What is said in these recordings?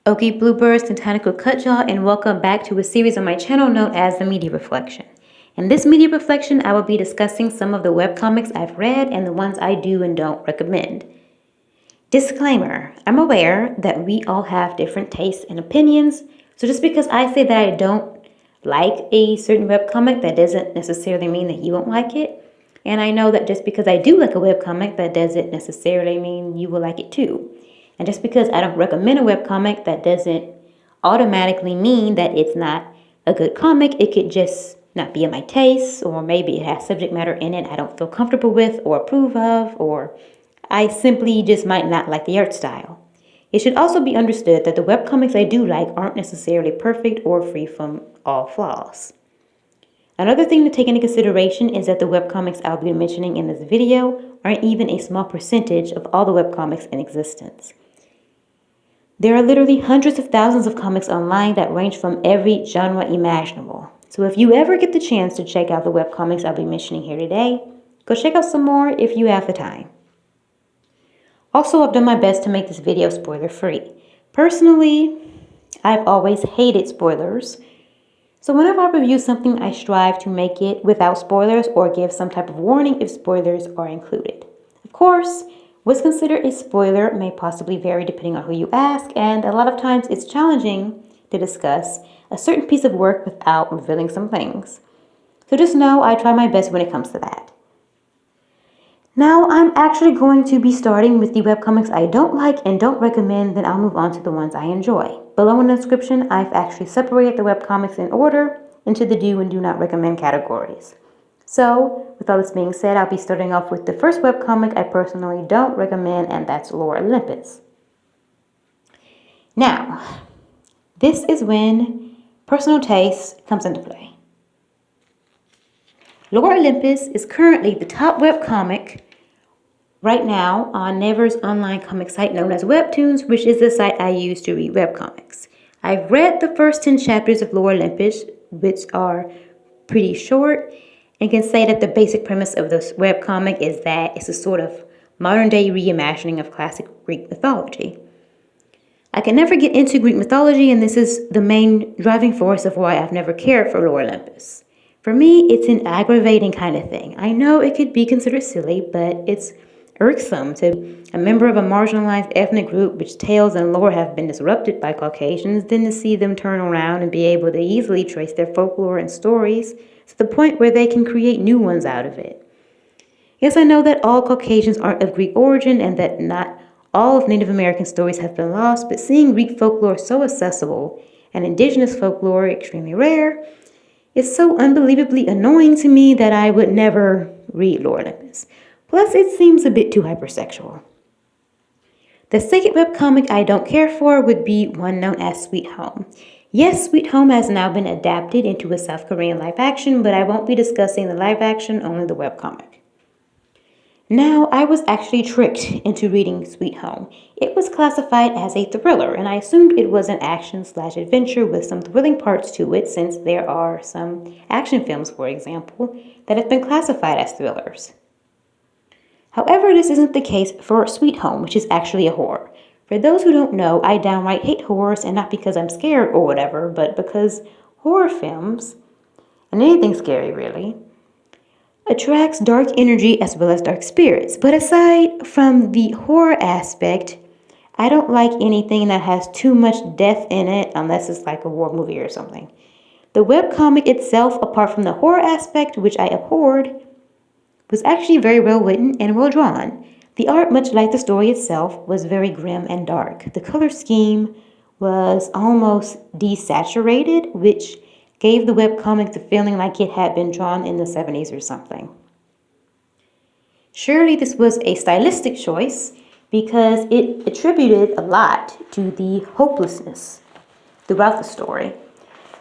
Okay, Bluebirds, Niitaniko cut y'all, and welcome back to a series on my channel known as the Media Reflection. In this Media Reflection, I will be discussing some of the webcomics I've read and the ones I do and don't recommend. Disclaimer, I'm aware that we all have different tastes and opinions, so just because I say that I don't like a certain webcomic, that doesn't necessarily mean that you won't like it. And I know that just because I do like a webcomic, that doesn't necessarily mean you will like it too. And just because I don't recommend a webcomic, that doesn't automatically mean that it's not a good comic. It could just not be in my taste, or maybe it has subject matter in it I don't feel comfortable with or approve of, or I simply just might not like the art style. It should also be understood that the webcomics I do like aren't necessarily perfect or free from all flaws. Another thing to take into consideration is that the webcomics I'll be mentioning in this video aren't even a small percentage of all the webcomics in existence. There are literally hundreds of thousands of comics online that range from every genre imaginable. So if you ever get the chance to check out the webcomics I'll be mentioning here today, go check out some more if you have the time. Also, I've done my best to make this video spoiler-free. Personally, I've always hated spoilers. So whenever I review something, I strive to make it without spoilers or give some type of warning if spoilers are included. Of course, what's considered a spoiler may possibly vary depending on who you ask, and a lot of times it's challenging to discuss a certain piece of work without revealing some things. So just know I try my best when it comes to that. Now I'm actually going to be starting with the webcomics I don't like and don't recommend, then I'll move on to the ones I enjoy. Below in the description, I've actually separated the webcomics in order into the do and do not recommend categories. So, with all this being said, I'll be starting off with the first webcomic I personally don't recommend, and that's Lore Olympus. Now, this is when personal taste comes into play. Lore Olympus is currently the top webcomic right now on Never's online comic site known as Webtoons, which is the site I use to read webcomics. I've read the first 10 chapters of Lore Olympus, which are pretty short, and can say that the basic premise of this webcomic is that it's a sort of modern-day reimagining of classic Greek mythology. I can never get into Greek mythology, and this is the main driving force of why I've never cared for Lore Olympus. For me, it's an aggravating kind of thing. I know it could be considered silly, but it's irksome to a member of a marginalized ethnic group which tales and lore have been disrupted by Caucasians, then to see them turn around and be able to easily trace their folklore and stories to the point where they can create new ones out of it. Yes, I know that all Caucasians aren't of Greek origin and that not all of Native American stories have been lost, but seeing Greek folklore so accessible and indigenous folklore extremely rare is so unbelievably annoying to me that I would never read Lore Olympus. Plus, it seems a bit too hypersexual. The second webcomic I don't care for would be one known as Sweet Home. Yes, Sweet Home has now been adapted into a South Korean live action, but I won't be discussing the live action, only the webcomic. Now, I was actually tricked into reading Sweet Home. It was classified as a thriller, and I assumed it was an action/adventure with some thrilling parts to it, since there are some action films, for example, that have been classified as thrillers. However, this isn't the case for Sweet Home, which is actually a horror. For those who don't know, I downright hate horrors, and not because I'm scared or whatever, but because horror films, and anything scary really, attracts dark energy as well as dark spirits. But aside from the horror aspect, I don't like anything that has too much death in it unless it's like a war movie or something. The webcomic itself, apart from the horror aspect, which I abhorred, was actually very well written and well drawn. The art, much like the story itself, was very grim and dark. The color scheme was almost desaturated, which gave the webcomic the feeling like it had been drawn in the 70s or something. Surely this was a stylistic choice because it attributed a lot to the hopelessness throughout the story.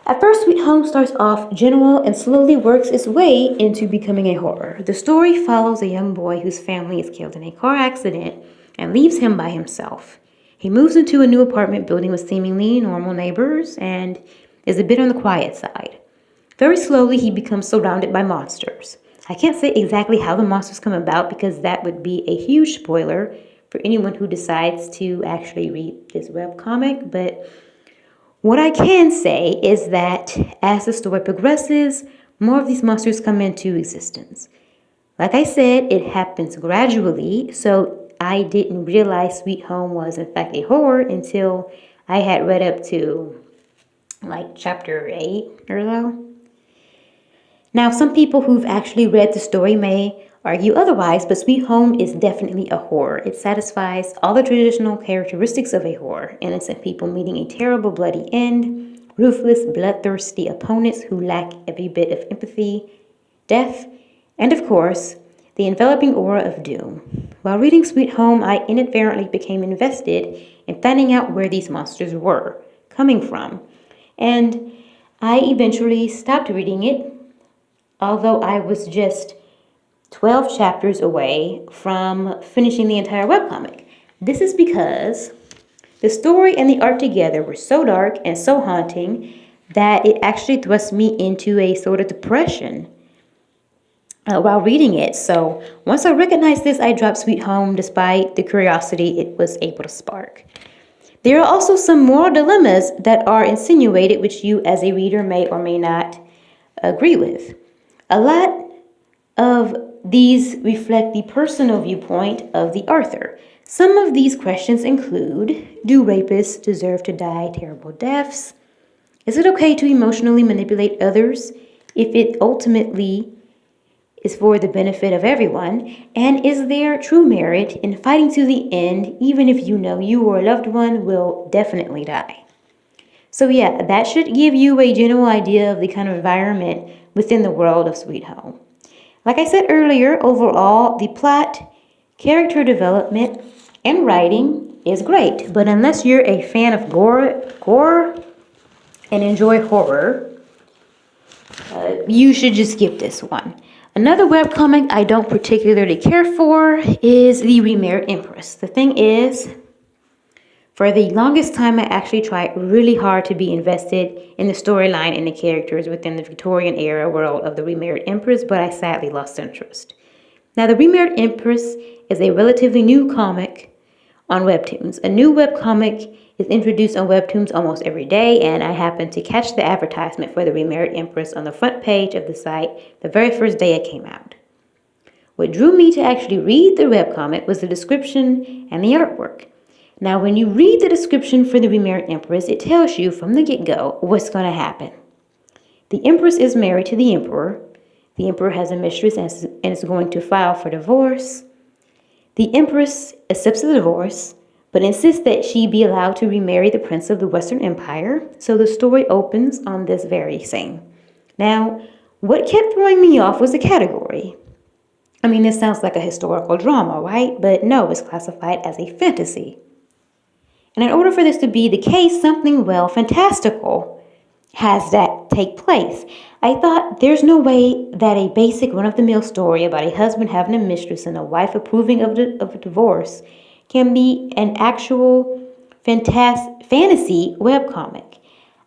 At first, Sweet Home starts off general and slowly works its way into becoming a horror. The story follows a young boy whose family is killed in a car accident and leaves him by himself. He moves into a new apartment building with seemingly normal neighbors and is a bit on the quiet side. Very slowly, he becomes surrounded by monsters. I can't say exactly how the monsters come about because that would be a huge spoiler for anyone who decides to actually read this webcomic. But what I can say is that as the story progresses, more of these monsters come into existence. Like I said, it happens gradually, so I didn't realize Sweet Home was in fact a horror until I had read up to like chapter 8 or so. Now, some people who've actually read the story may argue otherwise, but Sweet Home is definitely a horror. It satisfies all the traditional characteristics of a horror: innocent people meeting a terrible, bloody end, ruthless, bloodthirsty opponents who lack every bit of empathy, death, and of course, the enveloping aura of doom. While reading Sweet Home, I inadvertently became invested in finding out where these monsters were coming from, and I eventually stopped reading it, although I was just 12 chapters away from finishing the entire webcomic. This is because the story and the art together were so dark and so haunting that it actually thrust me into a sort of depression while reading it. So once I recognized this, I dropped Sweet Home despite the curiosity it was able to spark. There are also some moral dilemmas that are insinuated, which you as a reader may or may not agree with. A lot of these reflect the personal viewpoint of the author. Some of these questions include: do rapists deserve to die terrible deaths? Is it okay to emotionally manipulate others if it ultimately is for the benefit of everyone? And is there true merit in fighting to the end, even if you know you or a loved one will definitely die? So yeah, that should give you a general idea of the kind of environment within the world of Sweet Home. Like I said earlier, overall, the plot, character development, and writing is great. But unless you're a fan of gore and enjoy horror, you should just skip this one. Another webcomic I don't particularly care for is the Remarried Empress. The thing is, for the longest time, I actually tried really hard to be invested in the storyline and the characters within the Victorian era world of the Remarried Empress, but I sadly lost interest. Now, the Remarried Empress is a relatively new comic on Webtoons. A new webcomic is introduced on Webtoons almost every day, and I happened to catch the advertisement for the Remarried Empress on the front page of the site the very first day it came out. What drew me to actually read the webcomic was the description and the artwork. Now, when you read the description for the Remarried Empress, it tells you from the get-go what's going to happen. The Empress is married to the Emperor. The Emperor has a mistress and is going to file for divorce. The Empress accepts the divorce, but insists that she be allowed to remarry the Prince of the Western Empire. So the story opens on this very scene. Now, what kept throwing me off was the category. I mean, this sounds like a historical drama, right? But no, it's classified as a fantasy. And in order for this to be the case, something, well, fantastical has that take place. I thought there's no way that a basic run-of-the-mill story about a husband having a mistress and a wife approving of a divorce can be an actual fantasy webcomic.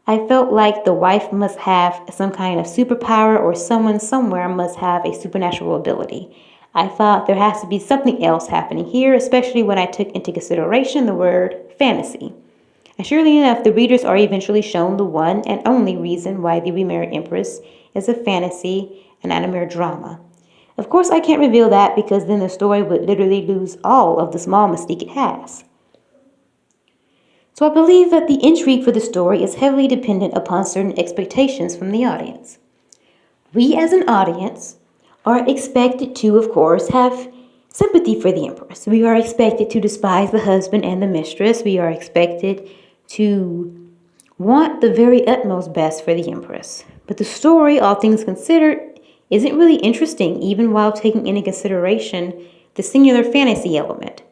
I felt like the wife must have some kind of superpower, or someone somewhere must have a supernatural ability. I thought there has to be something else happening here, especially when I took into consideration the word fantasy. And surely enough, the readers are eventually shown the one and only reason why the Remarried Empress is a fantasy and not a mere drama. Of course, I can't reveal that because then the story would literally lose all of the small mystique it has. So I believe that the intrigue for the story is heavily dependent upon certain expectations from the audience. We as an audience are expected to, of course, have sympathy for the Empress. We are expected to despise the husband and the mistress. We are expected to want the very utmost best for the Empress. But the story, all things considered, isn't really interesting, even while taking into consideration the singular fantasy element.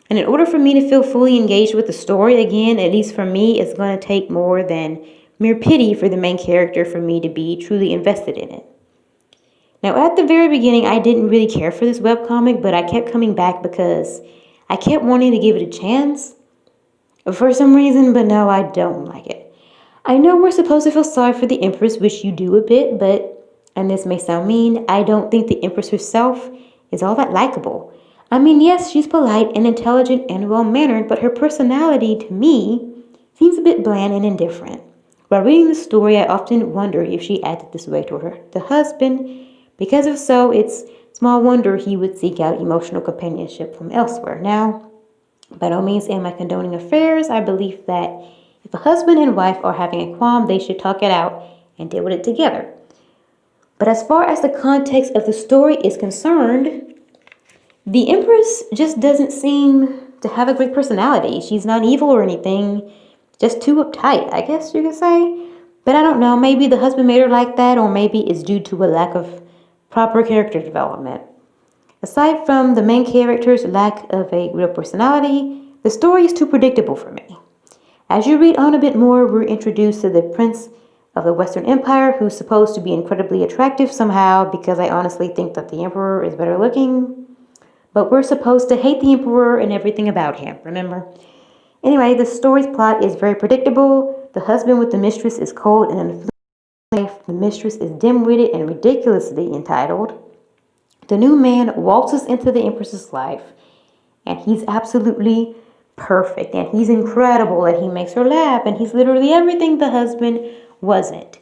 And in order for me to feel fully engaged with the story, again, at least for me, it's going to take more than mere pity for the main character for me to be truly invested in it. Now, at the very beginning, I didn't really care for this webcomic, but I kept coming back because I kept wanting to give it a chance for some reason, but no, I don't like it. I know we're supposed to feel sorry for the Empress, which you do a bit, but, and this may sound mean, I don't think the Empress herself is all that likable. I mean, yes, she's polite and intelligent and well-mannered, but her personality, to me, seems a bit bland and indifferent. While reading the story, I often wonder if she acted this way toward the husband, because if so, it's small wonder he would seek out emotional companionship from elsewhere. Now, by no means am I condoning affairs. I believe that if a husband and wife are having a qualm, they should talk it out and deal with it together. But as far as the context of the story is concerned, the Empress just doesn't seem to have a great personality. She's not evil or anything, just too uptight, I guess you could say. But I don't know, maybe the husband made her like that, or maybe it's due to a lack of proper character development. Aside from the main character's lack of a real personality, the story is too predictable for me. As you read on a bit more, we're introduced to the Prince of the Western Empire, who's supposed to be incredibly attractive somehow, because I honestly think that the Emperor is better looking. But we're supposed to hate the Emperor and everything about him, remember? Anyway, the story's plot is very predictable. The husband with the mistress is cold and unflinching. The mistress is dim-witted and ridiculously entitled. The new man waltzes into the Empress's life, and he's absolutely perfect, and he's incredible, and he makes her laugh, and he's literally everything the husband wasn't.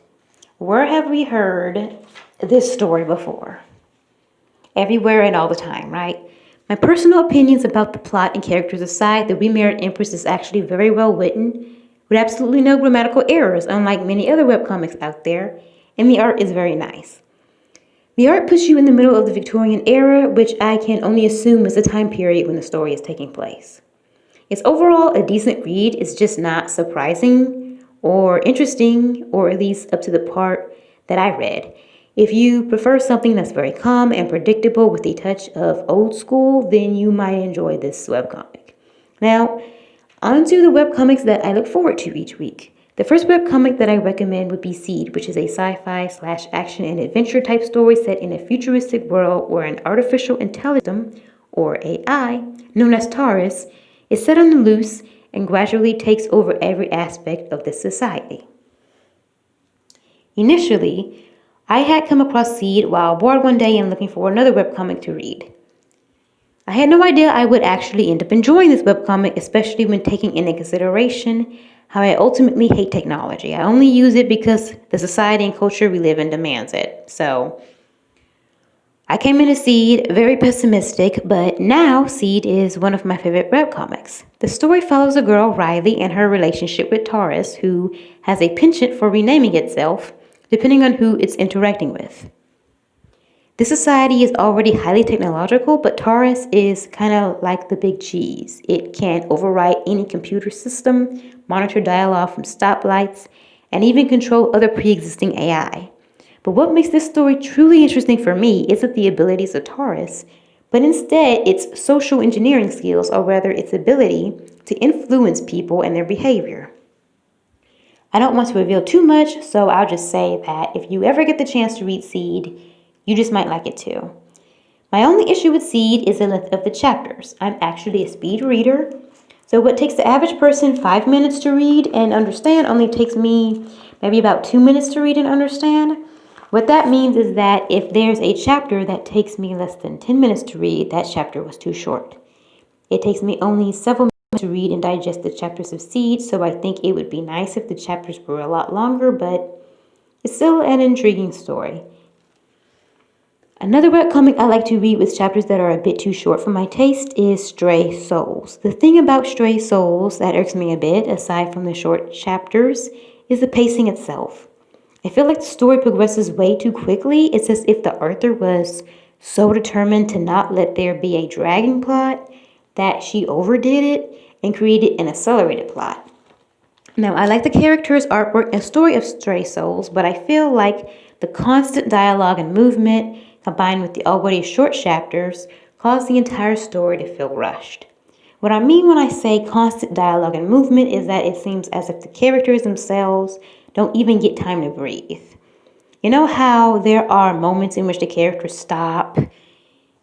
Where have we heard this story before? Everywhere and all the time, right? My personal opinions about the plot and characters aside, the Remarried Empress is actually very well written, with absolutely no grammatical errors, unlike many other webcomics out there, and the art is very nice. The art puts you in the middle of the Victorian era, which I can only assume is the time period when the story is taking place. It's overall a decent read. It's just not surprising or interesting, or at least up to the part that I read. If you prefer something that's very calm and predictable with a touch of old school, then you might enjoy this webcomic. Now, on to the webcomics that I look forward to each week. The first webcomic that I recommend would be Seed, which is a sci-fi / action and adventure type story set in a futuristic world where an artificial intelligence, or AI, known as Taurus, is set on the loose and gradually takes over every aspect of this society. Initially, I had come across Seed while bored one day and looking for another webcomic to read. I had no idea I would actually end up enjoying this webcomic, especially when taking into consideration how I ultimately hate technology. I only use it because the society and culture we live in demands it. So I came into Seed very pessimistic, but now Seed is one of my favorite webcomics. The story follows a girl, Riley, and her relationship with Taurus, who has a penchant for renaming itself depending on who it's interacting with. This society is already highly technological, but Taurus is kind of like the big cheese. It can override any computer system, monitor dialogue from stoplights, and even control other pre-existing AI. But what makes this story truly interesting for me isn't the abilities of Taurus, but instead its social engineering skills, or rather its ability to influence people and their behavior. I don't want to reveal too much, so I'll just say that if you ever get the chance to read Seed, you just might like it too. My only issue with Seed is the length of the chapters. I'm actually a speed reader, so what takes the average person 5 minutes to read and understand only takes me maybe about 2 minutes to read and understand. What that means is that if there's a chapter that takes me less than 10 minutes to read, that chapter was too short. It takes me only several minutes to read and digest the chapters of Seed, so I think it would be nice if the chapters were a lot longer, but it's still an intriguing story. Another webcomic I like to read with chapters that are a bit too short for my taste is Stray Souls. The thing about Stray Souls that irks me a bit, aside from the short chapters, is the pacing itself. I feel like the story progresses way too quickly. It's as if the author was so determined to not let there be a dragging plot that she overdid it and created an accelerated plot. Now, I like the characters, artwork, and story of Stray Souls, but I feel like the constant dialogue and movement combined with the already short chapters cause the entire story to feel rushed. What I mean when I say constant dialogue and movement is that it seems as if the characters themselves don't even get time to breathe. You know how there are moments in which the characters stop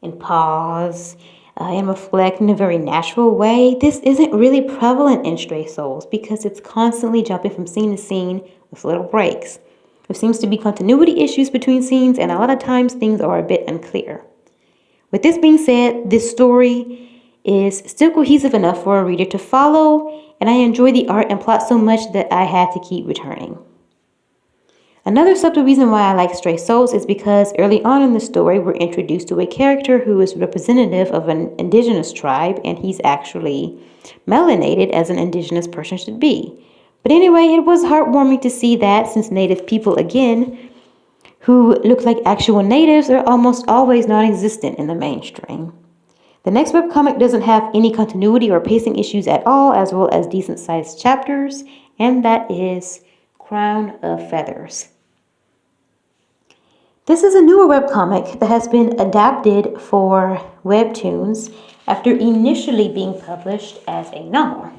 and pause and reflect in a very natural way? This isn't really prevalent in Stray Souls because it's constantly jumping from scene to scene with little breaks. There seems to be continuity issues between scenes, and a lot of times things are a bit unclear. With this being said, this story is still cohesive enough for a reader to follow, and I enjoy the art and plot so much that I had to keep returning. Another subtle reason why I like Stray Souls is because early on in the story, we're introduced to a character who is representative of an indigenous tribe, and he's actually melanated as an indigenous person should be. But anyway, it was heartwarming to see that, since native people, again, who look like actual natives, are almost always non-existent in the mainstream. The next webcomic doesn't have any continuity or pacing issues at all, as well as decent-sized chapters, and that is Crown of Feathers. This is a newer webcomic that has been adapted for Webtoons after initially being published as a novel.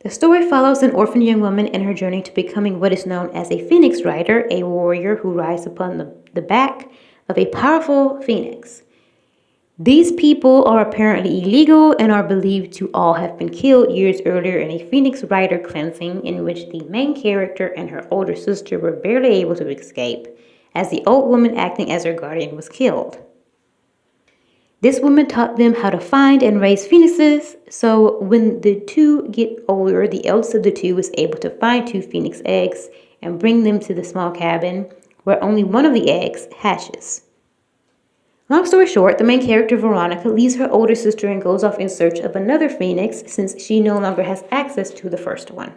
The story follows an orphaned young woman in her journey to becoming what is known as a phoenix rider, a warrior who rides upon the back of a powerful phoenix. These people are apparently illegal and are believed to all have been killed years earlier in a phoenix rider cleansing, in which the main character and her older sister were barely able to escape, as the old woman acting as her guardian was killed. This woman taught them how to find and raise phoenixes, so when the two get older, the eldest of the two is able to find 2 phoenix eggs and bring them to the small cabin where only one of the eggs hatches. Long story short, the main character, Veronica, leaves her older sister and goes off in search of another phoenix since she no longer has access to the first one.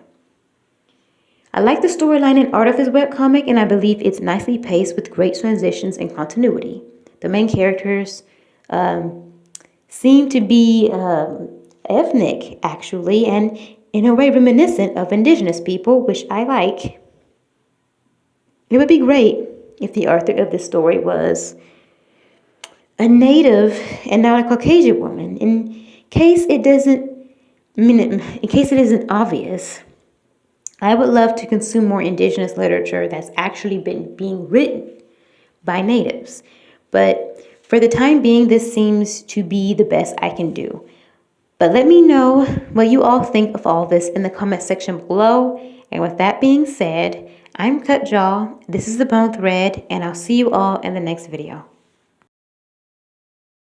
I like the storyline and art of this webcomic, and I believe it's nicely paced with great transitions and continuity. The main characters seem to be ethnic, actually, and in a way reminiscent of indigenous people, which I like. It would be great if the author of this story was a native and not a Caucasian woman. In case it isn't obvious, I would love to consume more indigenous literature that's actually been being written by natives. But for the time being, this seems to be the best I can do. But let me know what you all think of all this in the comment section below. And with that being said, I'm Cut Jaw, this is The Bone Thread, and I'll see you all in the next video.